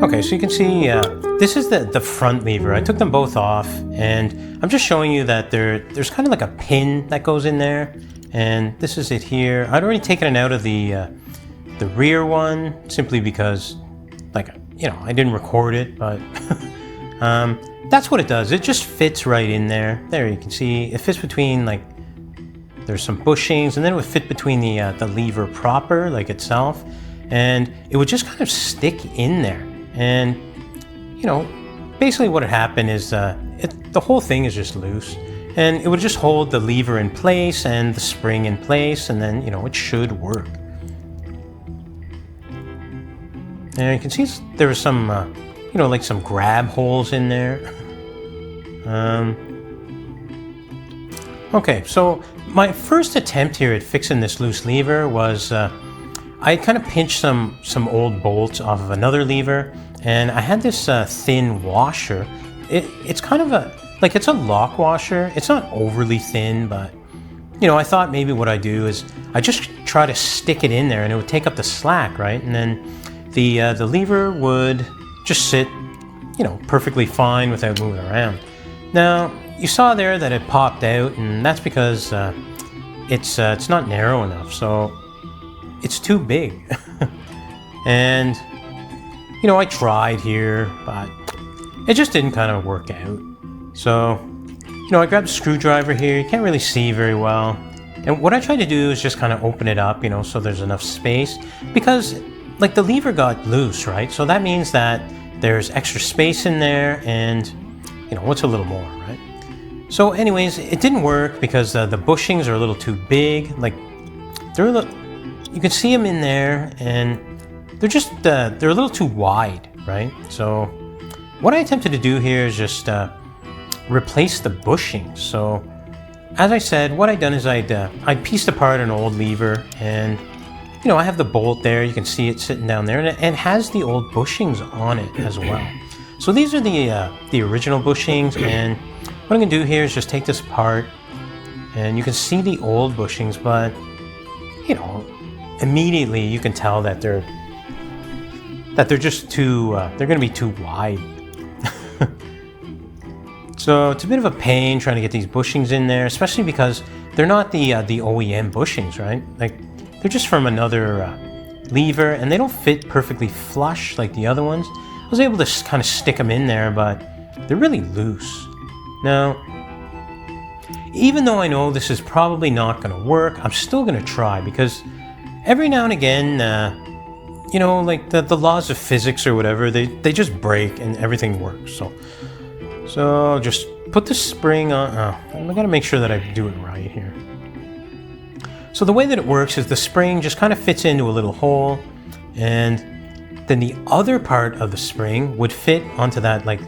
Okay, so you can see this is the front lever. I took them both off, and I'm just showing you that there's kind of like a pin that goes in there, and this is it here. I'd already taken it out of the rear one simply because, like, you know, I didn't record it, but that's what it does. It just fits right in there. There, you can see it fits between, like, there's some bushings, and then it would fit between the lever proper, like itself, and it would just kind of stick in there. And, you know, basically what had happened is the whole thing is just loose, and it would just hold the lever in place and the spring in place, and then, you know, it should work. And you can see there was some, you know, like some grab holes in there. Okay, so my first attempt here at fixing this loose lever was I kind of pinched some old bolts off of another lever, and I had this thin washer. It's kind of it's a lock washer. It's not overly thin, but, you know, I thought maybe what I do is I just try to stick it in there, and it would take up the slack, right? And then the lever would just sit, you know, perfectly fine without moving around. Now, you saw there that it popped out, and that's because it's not narrow enough, so it's too big. And, you know, I tried here, but it just didn't kind of work out. So, you know, I grabbed a screwdriver here. You can't really see very well. And what I tried to do is just kind of open it up, you know, so there's enough space, because, like, the lever got loose, right? So that means that there's extra space in there, and, you know, what's a little more, right? So anyways, it didn't work because the bushings are a little too big. Like, they're a little, you can see them in there, and they're just, they're a little too wide, right? So what I attempted to do here is just replace the bushings. So as I said, what I'd done is I'd pieced apart an old lever, and, you know, I have the bolt there. You can see it sitting down there, and it has the old bushings on it as well. So these are the original bushings, and what I'm gonna do here is just take this apart, and you can see the old bushings, but, you know, immediately you can tell that they're just too, they're gonna be too wide. So it's a bit of a pain trying to get these bushings in there, especially because they're not the OEM bushings, right? Like, they're just from another lever, and they don't fit perfectly flush like the other ones. I was able to kind of stick them in there, but they're really loose. Now, even though I know this is probably not going to work, I'm still going to try, because every now and again, you know, like the laws of physics or whatever, they just break and everything works. So I'll just put the spring on. I got to make sure that I do it right here. So the way that it works is the spring just kind of fits into a little hole, and then the other part of the spring would fit onto that, like,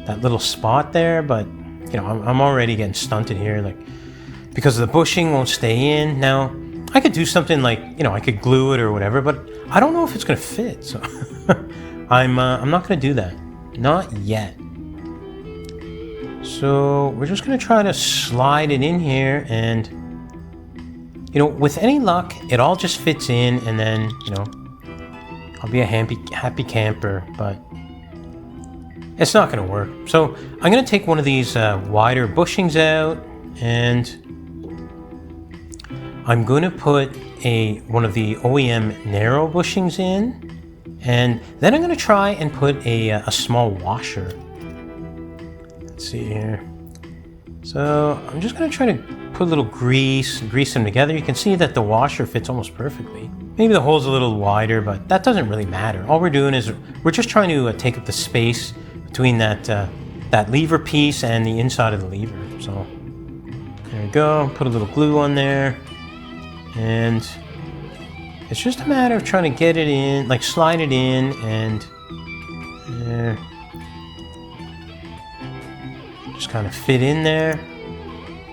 that little spot there. But, you know, I'm already getting stunted here, like, because the bushing won't stay in. Now, I could do something like, you know, I could glue it or whatever, but I don't know if it's going to fit. So I'm not going to do that. Not yet. So we're just going to try to slide it in here, and, you know, with any luck, it all just fits in, and then, you know, I'll be a happy camper, but it's not going to work. So I'm going to take one of these wider bushings out, and I'm going to put one of the OEM narrow bushings in, and then I'm going to try and put a small washer. Let's see here. So I'm just going to try to put a little grease them together. You can see that the washer fits almost perfectly. Maybe the hole's a little wider, but that doesn't really matter. All we're doing is we're just trying to take up the space between that lever piece and the inside of the lever. So there we go. Put a little glue on there, and it's just a matter of trying to get it in, like, slide it in, and just kind of fit in there.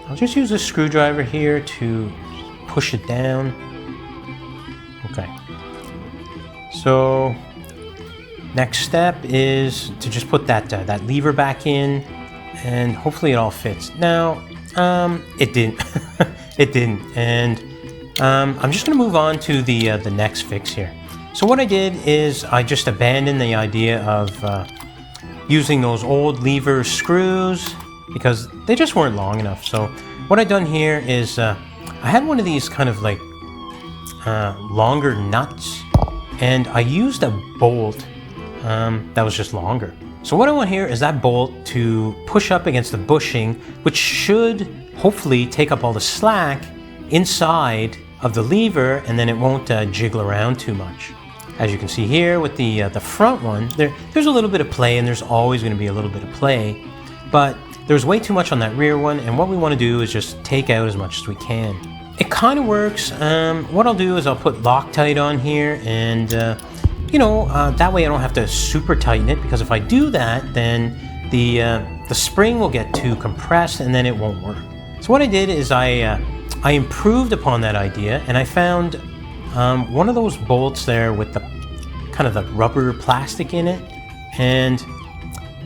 I'll just use a screwdriver here to push it down. Okay. So next step is to just put that lever back in, and hopefully it all fits. Now, it didn't. It didn't. And I'm just going to move on to the next fix here. So what I did is I just abandoned the idea of using those old lever screws because they just weren't long enough. So what I've done here is I had one of these kind of like longer nuts, and I used a bolt that was just longer. So what I want here is that bolt to push up against the bushing, which should hopefully take up all the slack inside of the lever, and then it won't jiggle around too much. As you can see here with the front one, there's a little bit of play, and there's always going to be a little bit of play, but there's way too much on that rear one, and what we want to do is just take out as much as we can. It kind of works. What I'll do is I'll put Loctite on here, and that way I don't have to super tighten it, because if I do that, then the spring will get too compressed, and then it won't work. So what I did is I improved upon that idea, and I found one of those bolts there with the kind of the rubber plastic in it, and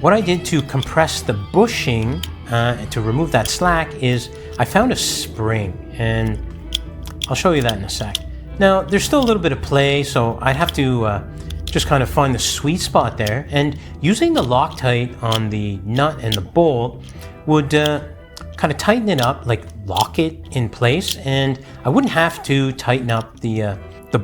what I did to compress the bushing to remove that slack is I found a spring, and I'll show you that in a sec. Now there's still a little bit of play, so I'd have to just kind of find the sweet spot there, and using the Loctite on the nut and the bolt would kind of tighten it up, like lock it in place, and I wouldn't have to tighten up the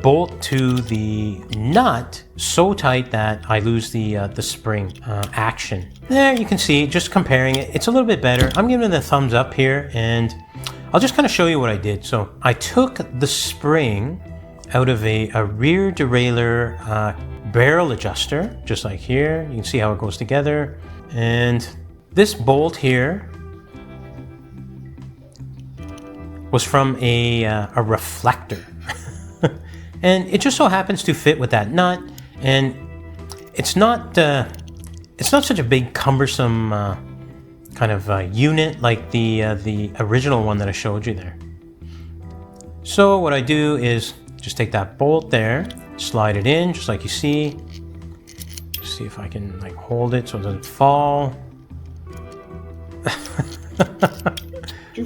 bolt to the nut so tight that I lose the spring action. There you can see, just comparing it, it's a little bit better. I'm giving it a thumbs up here, and I'll just kind of show you what I did. So I took the spring out of a rear derailleur barrel adjuster, just like here. You can see how it goes together, and this bolt here was from a reflector. And it just so happens to fit with that nut, and it's not such a big cumbersome kind of unit like the original one that I showed you there. So what I do is just take that bolt there, slide it in just like you see. Just see if I can like hold it so it doesn't fall.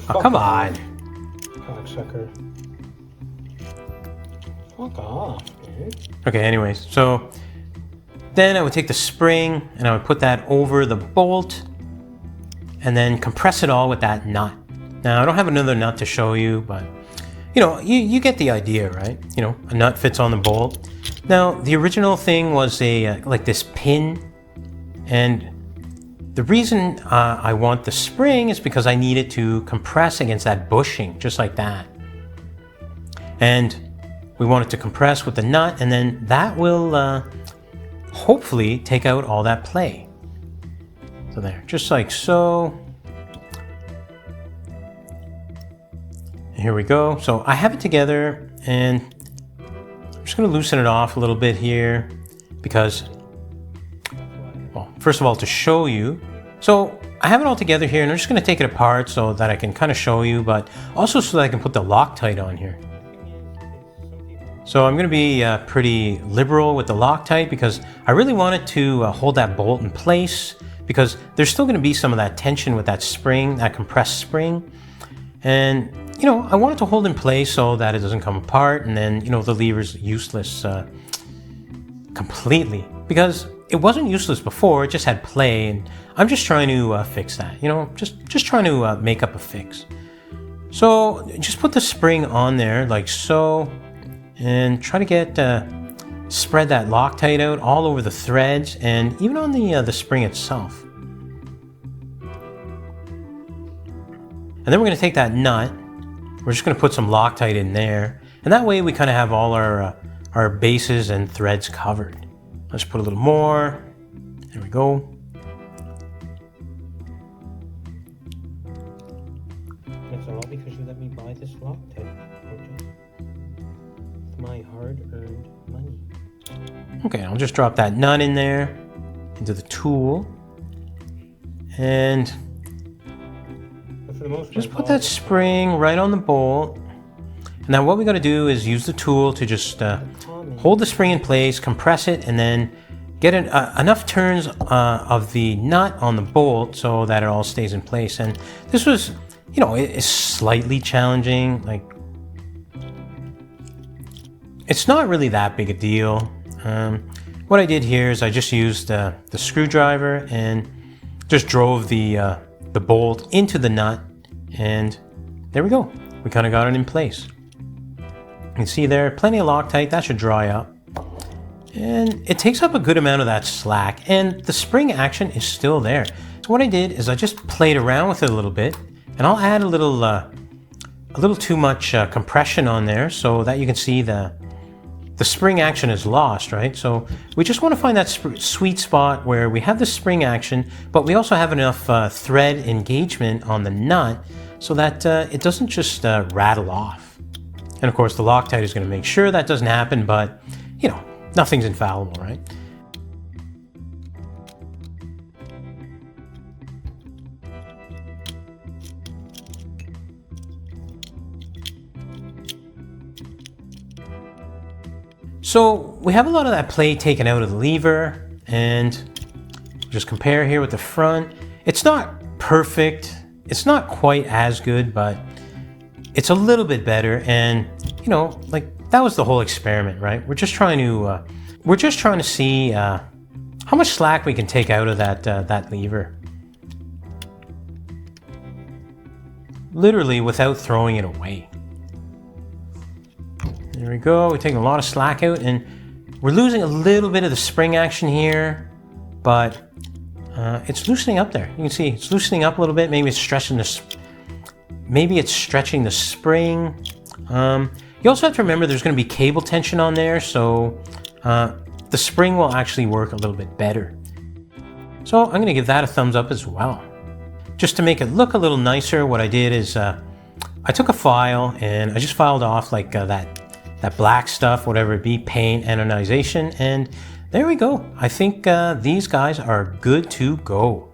Oh, come on. Cocksucker. Fuck off, dude. Okay, anyways, so then I would take the spring and I would put that over the bolt and then compress it all with that nut. Now, I don't have another nut to show you, but you get the idea, right? A nut fits on the bolt. Now, the original thing was like this pin, and the reason I want the spring is because I need it to compress against that bushing, just like that. And we want it to compress with the nut, and then that will hopefully take out all that play. So there, just like so. And here we go. So I have it together, and I'm just going to loosen it off a little bit here because, well, first of all, to show you. So I have it all together here, and I'm just going to take it apart so that I can kind of show you, but also so that I can put the Loctite on here. So I'm going to be pretty liberal with the Loctite because I really want it to hold that bolt in place, because there's still going to be some of that tension with that spring, that compressed spring. And, I want it to hold in place so that it doesn't come apart, and then, the lever's useless completely. Because it wasn't useless before, it just had play, and I'm just trying to fix that, just trying to make up a fix. So just put the spring on there like so, and try to get spread that Loctite out all over the threads and even on the spring itself. And then we're going to take that nut, we're just going to put some Loctite in there, and that way we kind of have all our bases and threads covered. Let's put a little more. There we go. It's all because you let me buy this Loctite, with my hard-earned money. Okay, I'll just drop that nut in there into the tool, and just put that spring right on the bolt. Now what we got to do is use the tool to just hold the spring in place, compress it, and then get enough turns of the nut on the bolt so that it all stays in place. And this was, it's slightly challenging. Like, it's not really that big a deal. What I did here is I just used the screwdriver and just drove the bolt into the nut, and there we go. We kind of got it in place. You can see there, plenty of Loctite. That should dry up. And it takes up a good amount of that slack, and the spring action is still there. So what I did is I just played around with it a little bit, and I'll add a little too much compression on there so that you can see the spring action is lost, right? So we just want to find that sweet spot where we have the spring action, but we also have enough thread engagement on the nut so that it doesn't just rattle off. And of course the Loctite is going to make sure that doesn't happen, but you know, nothing's infallible, right? So we have a lot of that play taken out of the lever, and just compare here with the front. It's not perfect. It's not quite as good, but it's a little bit better. And you know, like that was the whole experiment, right? We're just trying to see how much slack we can take out of that lever, literally without throwing it away. There we go. We're taking a lot of slack out, and we're losing a little bit of the spring action here, but it's loosening up there. You can see it's loosening up a little bit. Maybe it's stretching the spring. You also have to remember there's going to be cable tension on there, so the spring will actually work a little bit better. So I'm going to give that a thumbs up as well. Just to make it look a little nicer, what I did is I took a file and I just filed off like that black stuff, whatever it be, paint, anodization, and there we go. I think these guys are good to go.